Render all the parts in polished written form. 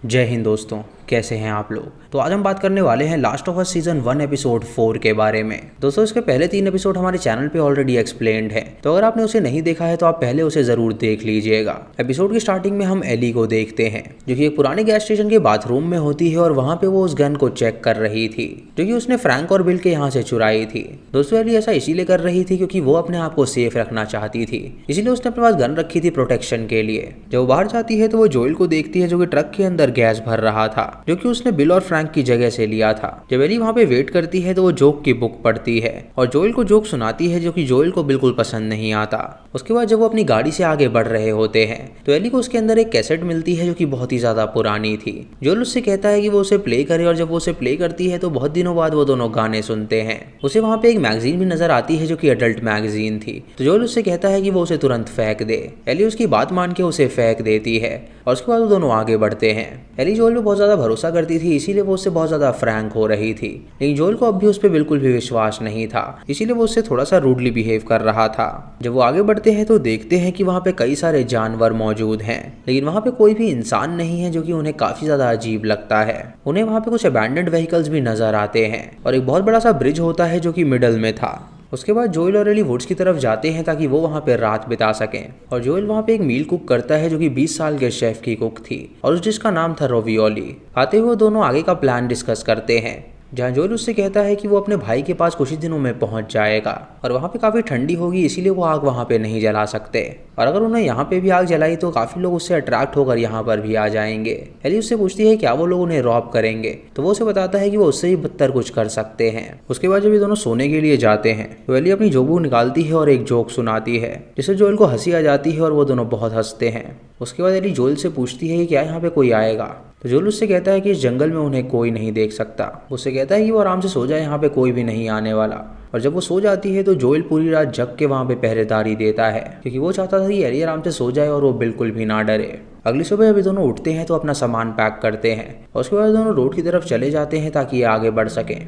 जय हिंद दोस्तों, कैसे हैं आप लोग। तो आज हम बात करने वाले हैं last of us season 1 episode 4 के बारे में। दोस्तों इसके पहले 3 एपिसोड हमारे चैनल पे ऑलरेडी एक्सप्लेन्ड है, तो अगर आपने उसे नहीं देखा है तो आप पहले उसे जरूर देख लीजिएगा। एपिसोड की स्टार्टिंग में हम एली को देखते हैं जो कि एक पुराने गैस स्टेशन के बाथरूम में होती है और वहाँ पे वो उस गन को चेक कर रही थी जो कि उसने फ्रैंक और बिल के यहाँ से चुराई थी। दोस्तों एली ऐसा इसीलिए कर रही थी क्योंकि वो अपने आप को सेफ रखना चाहती थी, इसीलिए उसने अपने पास गन रखी थी प्रोटेक्शन के लिए। जब वो बाहर जाती है तो वो जोएल को देखती है जो कि ट्रक के अंदर गैस भर रहा था जो कि उसने बिल और फ्रैंक की जगह से लिया था। जब एली वहाँ पे वेट करती है तो वो जोक की बुक पढ़ती है और जोएल को जोक सुनाती है जो कि जोएल को बिल्कुल पसंद नहीं आता। उसके बाद जब वो अपनी गाड़ी से आगे बढ़ रहे होते हैं तो एली को उसके अंदर एक कैसेट मिलती है जो कि बहुत ही ज्यादा पुरानी थी। जोएल उससे कहता है कि वो उसे प्ले करे और जब वो उसे प्ले करती है तो बहुत दिनों बाद वो दोनों गाने सुनते हैं। उसे वहाँ पे एक मैगजीन भी नजर आती है जो कि एडल्ट मैगजीन थी, तो जोएल उससे कहता है कि वो उसे तुरंत फेंक दे। एली उसकी बात मान के उसे फेंक देती है और उसके बाद वो दोनों आगे बढ़ते हैं। एली जोएल पे बहुत ज्यादा भरोसा करती थी, इसीलिए वो उससे बहुत ज्यादा फ्रैंक हो रही थी, लेकिन जोएल को अब भी उस पर बिल्कुल भी विश्वास नहीं था, इसीलिए वो उससे थोड़ा सा रूडली बिहेव कर रहा था। जब वो आगे बढ़ते हैं तो देखते हैं कि वहाँ पे कई सारे जानवर मौजूद हैं, लेकिन वहाँ पे कोई भी इंसान नहीं है जो कि उन्हें काफी ज्यादा अजीब लगता है। उन्हें वहाँ पे कुछ अबैंडन्ड व्हीकल्स भी नजर आते हैं और एक बहुत बड़ा सा ब्रिज होता है जो कि मिडल में था। उसके बाद जोएल और एली वुड्स की तरफ जाते हैं ताकि वो वहाँ पे रात बिता सकें और जोएल वहाँ पे एक मील कुक करता है जो कि 20 साल के शेफ की कुक थी और उस डिश का नाम था रोवियोली। आते हुए दोनों आगे का प्लान डिस्कस करते हैं जहाँ जोएल उससे कहता है कि वो अपने भाई के पास कुछ ही दिनों में पहुंच जाएगा और वहाँ पे काफ़ी ठंडी होगी, इसीलिए वो आग वहाँ पे नहीं जला सकते और अगर उन्हें यहाँ पे भी आग जलाई तो काफ़ी लोग उससे अट्रैक्ट होकर यहाँ पर भी आ जाएंगे। एली उससे पूछती है क्या वो लोग उन्हें रॉब करेंगे, तो वो उसे बताता है कि वो उससे ही बदतर कुछ कर सकते हैं। उसके बाद जब ये दोनों सोने के लिए जाते हैं तो एली अपनी जोक निकालती है और एक जोक सुनाती है जिससे जोएल को हंसी आ जाती है और वो दोनों बहुत हंसते हैं। उसके बाद एली जोएल से पूछती है कि क्या यहाँ पे कोई आएगा, तो जोएल उससे कहता है कि इस जंगल में उन्हें कोई नहीं देख सकता। उससे कहता है कि वो आराम से सो जाए, यहाँ पे कोई भी नहीं आने वाला। और जब वो सो जाती है तो जोएल पूरी रात जग के वहाँ पे पहरेदारी देता है क्योंकि वो चाहता था कि एली आराम से सो जाए और वो बिल्कुल भी ना डरे। अगली सुबह अभी दोनों उठते हैं तो अपना सामान पैक करते हैं और उसके बाद दोनों रोड की तरफ चले जाते हैं ताकि ये आगे बढ़ सकें।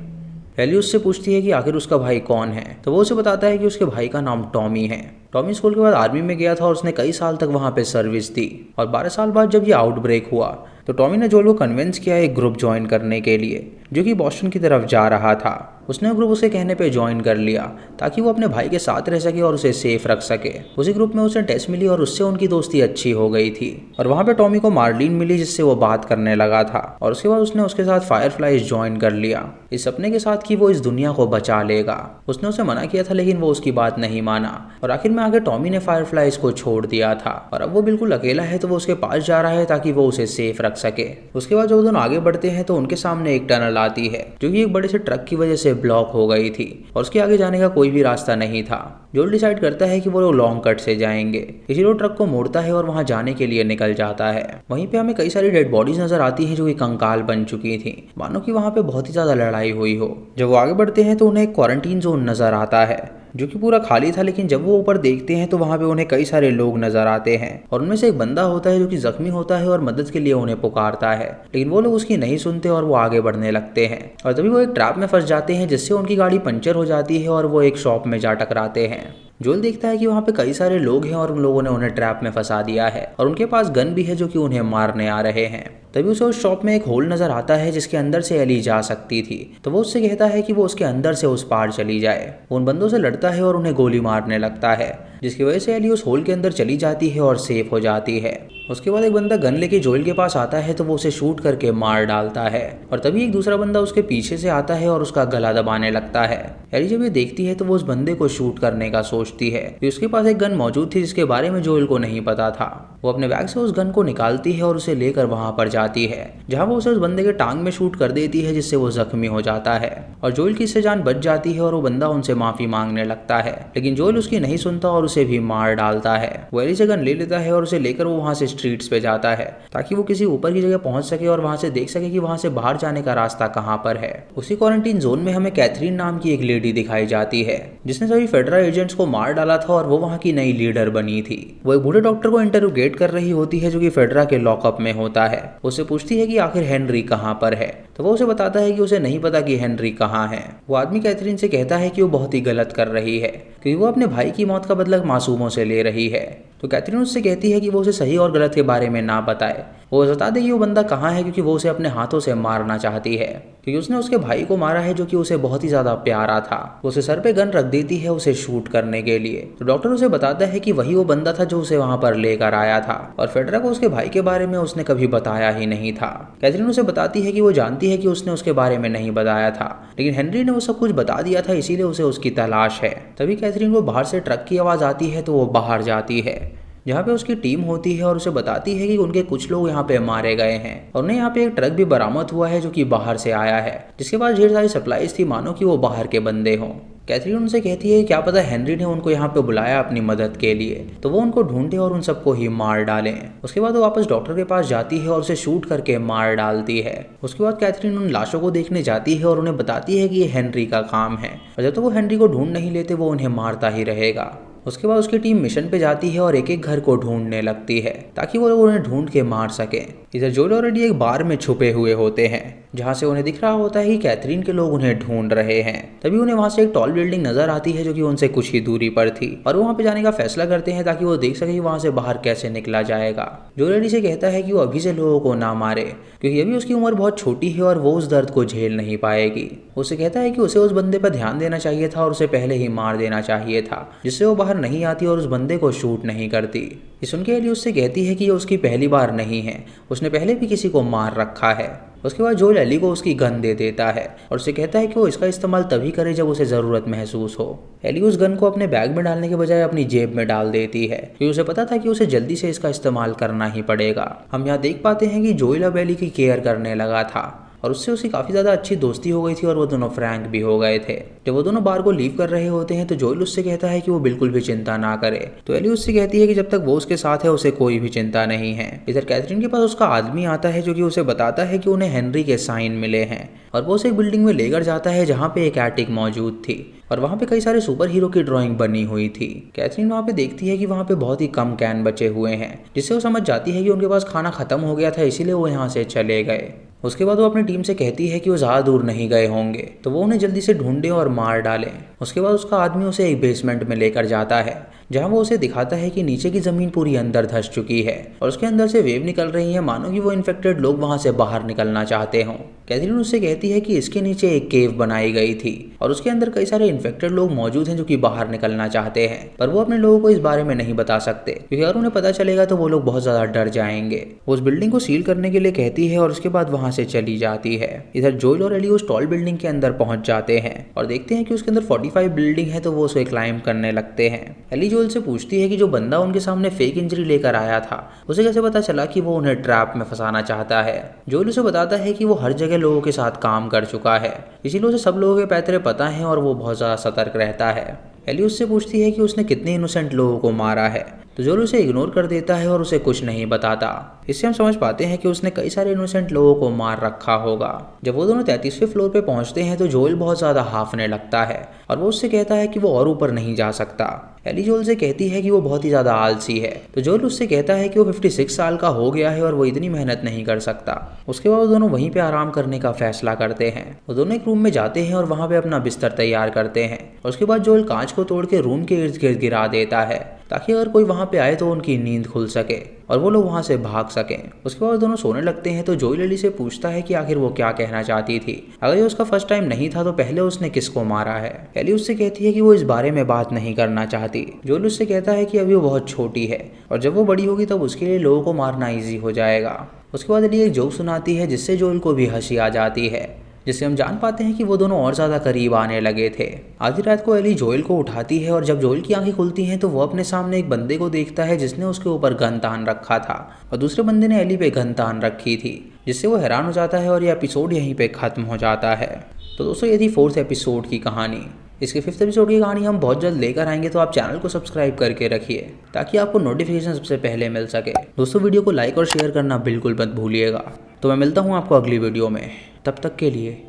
एली उससे पूछती है कि आखिर उसका भाई कौन है, तो वो उसे बताता है कि उसके भाई का नाम टॉमी है। टॉमी स्कूल के बाद आर्मी में गया था और उसने कई साल तक वहाँ पे सर्विस दी और 12 साल बाद जब ये आउटब्रेक हुआ तो टॉमी ने जोएल को कन्विंस किया एक ग्रुप ज्वाइन करने के लिए जो कि बॉस्टन की तरफ जा रहा था। उसने ग्रुप उसके कहने पे ज्वाइन कर लिया ताकि वो अपने भाई के साथ रह सके और उसे सेफ रख सके। उसी ग्रुप में उसे टेस मिली और उससे उनकी दोस्ती अच्छी हो गई थी और वहाँ पे टॉमी को मार्लिन मिली जिससे वो बात करने लगा था और उसके बाद उसने उसके साथ फायरफ्लाइज ज्वाइन कर लिया इस सपने के साथ कि वो इस दुनिया को बचा लेगा। उसने उसे मना किया था लेकिन वो उसकी बात नहीं माना और आखिर में आगे टॉमी ने फायरफ्लाइज को छोड़ दिया था और अब वो बिल्कुल अकेला है तो वो उसके पास जा रहा है ताकि वो उसे सेफ रख सके। उसके बाद जब दोनों आगे बढ़ते हैं तो उनके सामने एक टनल आती है जो कि एक बड़े से ट्रक की वजह से ब्लॉक हो गई थी और उसके आगे जाने का कोई भी रास्ता नहीं था। जोएल डिसाइड करता है कि वो लोग लॉन्ग कट से जाएंगे, इसीलिए वो ट्रक को मोड़ता है और वहां जाने के लिए निकल जाता है। वहीं पे हमें कई सारी डेड बॉडीज नजर आती हैं जो कि कंकाल बन चुकी थी, मानो कि वहां पे बहुत ही ज्यादा लड़ाई हुई हो। जब वो आगे बढ़ते हैं तो उन्हें एक क्वारंटीन जोन नजर आता है जो कि पूरा खाली था, लेकिन जब वो ऊपर देखते हैं तो वहाँ पे उन्हें कई सारे लोग नजर आते हैं और उनमें से एक बंदा होता है जो कि जख्मी होता है और मदद के लिए उन्हें पुकारता है, लेकिन वो लोग उसकी नहीं सुनते और वो आगे बढ़ने लगते हैं और तभी वो एक ट्रैप में फंस जाते हैं जिससे उनकी गाड़ी पंचर हो जाती है और वो एक शॉप में जा टकराते हैं। जोएल देखता है कि वहाँ पे कई सारे लोग हैं और उन लोगों ने उन्हें ट्रैप में फंसा दिया है और उनके पास गन भी है जो कि उन्हें मारने आ रहे हैं। तभी उसे उस शॉप में एक होल नजर आता है जिसके अंदर से एली जा सकती थी, तो वो उससे कहता है कि वो उसके अंदर से उस पार चली जाए। वो उन बंदों से लड़ता है और उन्हें गोली मारने लगता है जिसकी वजह से एली उस होल के अंदर चली जाती है और सेफ हो जाती है। उसके बाद एक बंदा गन लेके जोएल के पास आता है तो वो उसे शूट करके मार डालता है और तभी एक दूसरा बंदा उसके पीछे से आता है और उसका गला दबाने लगता है। एली जब ये देखती है तो वो उस बंदे को शूट करने का सोचती है कि उसके पास एक गन मौजूद थी जिसके बारे में जोएल को नहीं पता था। वो अपने बैग से उस गन को निकालती है और उसे लेकर वहां पर जाती है जहां वो उसे उस बंदे के टांग में शूट कर देती है जिससे वो जख्मी हो जाता है और जोएल की इससे जान बच जाती है और वो बंदा उनसे माफी मांगने लगता है, लेकिन जोएल उसकी नहीं सुनता और उसे भी मार डालता है। वो एली से गन ले लेता है और उसे लेकर वो वहां से स्ट्रीट्स पे जाता है ताकि वो किसी ऊपर की जगह पहुंच सके और वहां से देख सके कि वहां से बाहर जाने का रास्ता कहां पर है। उसी क्वारंटीन जोन में हमें कैथरीन नाम की एक लेडी दिखाई जाती है जिसने सभी फेडरल एजेंट्स को मार डाला था और वो वहां की नई लीडर बनी थी। वो एक बूढ़े डॉक्टर को इंटरोगेट कर रही होती है जो कि फेडरा के लॉकअप में होता है। उससे पूछती है कि आखिर हेनरी कहाँ पर है, तो वो उसे बताता है कि उसे नहीं पता कि हेनरी कहाँ है। वो आदमी कैथरीन से कहता है कि वो बहुत ही गलत कर रही है, क्योंकि वो अपने भाई की मौत का बदला मासूमों से ले रही है। तो कैथरीन उससे कहती है कि वो उसे सही और गलत के बारे में ना बताए, वो बता दे कि वो बंदा कहाँ है, क्योंकि वो उसे अपने हाथों से मारना चाहती है, क्योंकि उसने उसके भाई को मारा है जो कि उसे बहुत ही ज़्यादा प्यारा था। वो उसे सर पे गन रख देती है उसे शूट करने के लिए। तो डॉक्टर उसे बताता है कि वही वो बंदा था जो उसे वहाँ पर लेकर आया था, और फेडरा को उसके भाई के बारे में उसने कभी बताया ही नहीं था। कैथरीन उसे बताती है कि वो जानती है कि उसने उसके बारे में नहीं बताया था, लेकिन हेनरी ने वो सब कुछ बता दिया था, इसीलिए उसे उसकी तलाश है। तभी कैथरीन को बाहर से ट्रक की आवाज़ आती है, तो वो बाहर जाती है जहाँ पे उसकी टीम होती है और उसे बताती है कि उनके कुछ लोग यहाँ पे मारे गए हैं, और उन्हें यहाँ पे एक ट्रक भी बरामद हुआ है जो कि बाहर से आया है, जिसके पास ढेर सारी सप्लाईज थी, मानो कि वो बाहर के बंदे हों। कैथरीन उनसे कहती है क्या पता हेनरी ने उनको यहाँ पे बुलाया अपनी मदद के लिए, तो वो उनको ढूंढे और उन सबको ही मार डालें। उसके बाद वो वापस डॉक्टर के पास जाती है और उसे शूट करके मार डालती है। उसके बाद कैथरीन उन लाशों को देखने जाती है और उन्हें बताती है कि ये हेनरी का काम है, और जब तक वो हेनरी को ढूंढ नहीं लेते वो उन्हें मारता ही रहेगा। उसके बाद उसकी टीम मिशन पे जाती है और एक एक घर को ढूंढने लगती है ताकि वो लोग उन्हें ढूंढ के मार सके। इधर जोएल और एडी एक बार में छुपे हुए होते हैं जहाँ से उन्हें दिख रहा होता है कि कैथरीन के लोग उन्हें ढूंढ रहे हैं। तभी उन्हें वहाँ से एक टॉल बिल्डिंग नजर आती है जो कि उनसे कुछ ही दूरी पर थी, और वो वहाँ पे जाने का फैसला करते हैं ताकि वो देख सके कि वहाँ से बाहर कैसे निकला जाएगा। जोएल एडी से कहता है कि वो अभी से लोगों को ना मारे, क्योंकि अभी उसकी उम्र बहुत छोटी है और वो उस दर्द को झेल नहीं पाएगी। उसे कहता है कि उसे उस बंदे पर ध्यान देना चाहिए था और उसे पहले ही मार देना चाहिए था, जिससे वो बाहर नहीं आती और उस बंदे को शूट नहीं करती। ये सुन के एली उससे कहती है कि ये उसकी पहली बार नहीं है, उसने पहले भी किसी को मार रखा है। उसके बाद जोएल एली को उसकी गन दे देता है और उसे कहता है कि वो इसका इस्तेमाल तभी करे जब उसे ज़रूरत महसूस हो। एली उस गन को अपने बैग में डालने के बजाय अपनी जेब में डाल देती है, क्योंकि उसे पता था कि उसे जल्दी से इसका इस्तेमाल करना ही पड़ेगा। हम यहाँ देख पाते हैं कि जोएल अब एली की केयर करने लगा था और उससे उसकी काफ़ी ज़्यादा अच्छी दोस्ती हो गई थी और वो दोनों फ्रैंक भी हो गए थे। जब वो दोनों बार को लीव कर रहे होते हैं तो जोएल उससे कहता है कि वो बिल्कुल भी चिंता ना करे, तो एली उससे कहती है कि जब तक वो उसके साथ है उसे कोई भी चिंता नहीं है। इधर कैथरीन के पास उसका आदमी आता है जो कि उसे बताता है कि उन्हें हेनरी के साइन मिले हैं, और वो उसे एक बिल्डिंग में लेकर जाता है जहाँ पे एक एटिक मौजूद थी और वहाँ पे कई सारे सुपर हीरो की ड्राइंग बनी हुई थी। कैथरीन वहाँ पे देखती है कि वहाँ पे बहुत ही कम कैन बचे हुए हैं, जिससे वो समझ जाती है कि उनके पास खाना खत्म हो गया था, इसीलिए वो यहाँ से चले गए। उसके बाद वो अपनी टीम से कहती है कि वो ज़्यादा दूर नहीं गए होंगे, तो वो उन्हें जल्दी से ढूंढें और मार डालें। उसके बाद उसका आदमी उसे एक बेसमेंट में लेकर जाता है जहाँ वो उसे दिखाता है कि नीचे की ज़मीन पूरी अंदर धंस चुकी है और उसके अंदर से वेव निकल रही है, मानो कि वो इन्फेक्टेड लोग वहाँ से बाहर निकलना चाहते हों। कैथरीन उससे कहती है कि इसके नीचे एक केव बनाई गई थी और उसके अंदर कई सारे इन्फेक्टेड लोग मौजूद हैं जो कि बाहर निकलना चाहते हैं, पर वो अपने लोगों को इस बारे में नहीं बता सकते, क्योंकि अगर उन्हें पता चलेगा तो वो लोग बहुत ज़्यादा डर जाएंगे। वो उस बिल्डिंग को सील करने के लिए कहती है और उसके बाद वहाँ से चली जाती है। इधर जोएल और एली उस टॉल बिल्डिंग के अंदर पहुंच जाते हैं और देखते हैं कि उसके अंदर 45 बिल्डिंग है, तो वो उसे क्लाइंब करने लगते हैं। एली जोएल से पूछती है कि जो बंदा उनके सामने फेक इंजरी लेकर आया था उसे कैसे पता चला कि वो उन्हें ट्रैप में फंसाना चाहता है। जोएल उसे बताता है कि वो हर जगह लोगों के साथ काम कर चुका है, इसीलिए उसे सब लोगों के पैतरे पता है और वो बहुत ज़्यादा सतर्क रहता है। एली उससे पूछती है कि उसने कितने इनोसेंट लोगों को मारा है, तो जोएल उसे इग्नोर कर देता है और उसे कुछ नहीं बताता। इससे हम समझ पाते हैं कि उसने कई सारे इनोसेंट लोगों को मार रखा होगा। जब वो दोनों 33वें फ्लोर पे पहुंचते हैं तो जोएल बहुत ज़्यादा हाफने लगता है और वो उससे कहता है कि वो और ऊपर नहीं जा सकता। एली जोएल से कहती है कि वो बहुत ही ज़्यादा आलसी है, तो जोएल उससे कहता है कि वो 56 साल का हो गया है और वो इतनी मेहनत नहीं कर सकता। उसके बाद वो दोनों वहीं पे आराम करने का फैसला करते हैं। वो दोनों एक रूम में जाते हैं और वहाँ पे अपना बिस्तर तैयार करते हैं। उसके बाद जोएल कांच को तोड़ के रूम के इर्द गिर्द गिरा देता है ताकि अगर कोई वहाँ पे आए तो उनकी नींद खुल सके और वो लोग वहाँ से भाग सकें। उसके बाद दोनों सोने लगते हैं तो जोएल एली से पूछता है कि आखिर वो क्या कहना चाहती थी, अगर ये उसका फर्स्ट टाइम नहीं था तो पहले उसने किसको मारा है। एली उससे कहती है कि वो इस बारे में बात नहीं करना चाहती। जोएल उससे कहता है कि अभी वो बहुत छोटी है और जब वो बड़ी होगी तब उसके लिए लोगों को मारना ईजी हो जाएगा। उसके बाद एली एक जोक सुनाती है जिससे जोएल को भी हंसी आ जाती है, जिससे हम जान पाते हैं कि वो दोनों और ज़्यादा करीब आने लगे थे। आधी रात को एली जोएल को उठाती है और जब जोएल की आंखें खुलती हैं तो वो अपने सामने एक बंदे को देखता है जिसने उसके ऊपर गन तान रखा था और दूसरे बंदे ने एली पे गन तान रखी थी, जिससे वो हैरान हो जाता है और ये एपिसोड यहीं पे ख़त्म हो जाता है। तो दोस्तों ये थी 4th एपिसोड की कहानी। इसके 5th एपिसोड की कहानी हम बहुत जल्द लेकर आएंगे, तो आप चैनल को सब्सक्राइब करके रखिए ताकि आपको नोटिफिकेशन सबसे पहले मिल सके। दोस्तों वीडियो को लाइक और शेयर करना बिल्कुल मत भूलिएगा। तो मैं मिलता हूँ आपको अगली वीडियो में, तब तक के लिए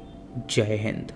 जय हिंद।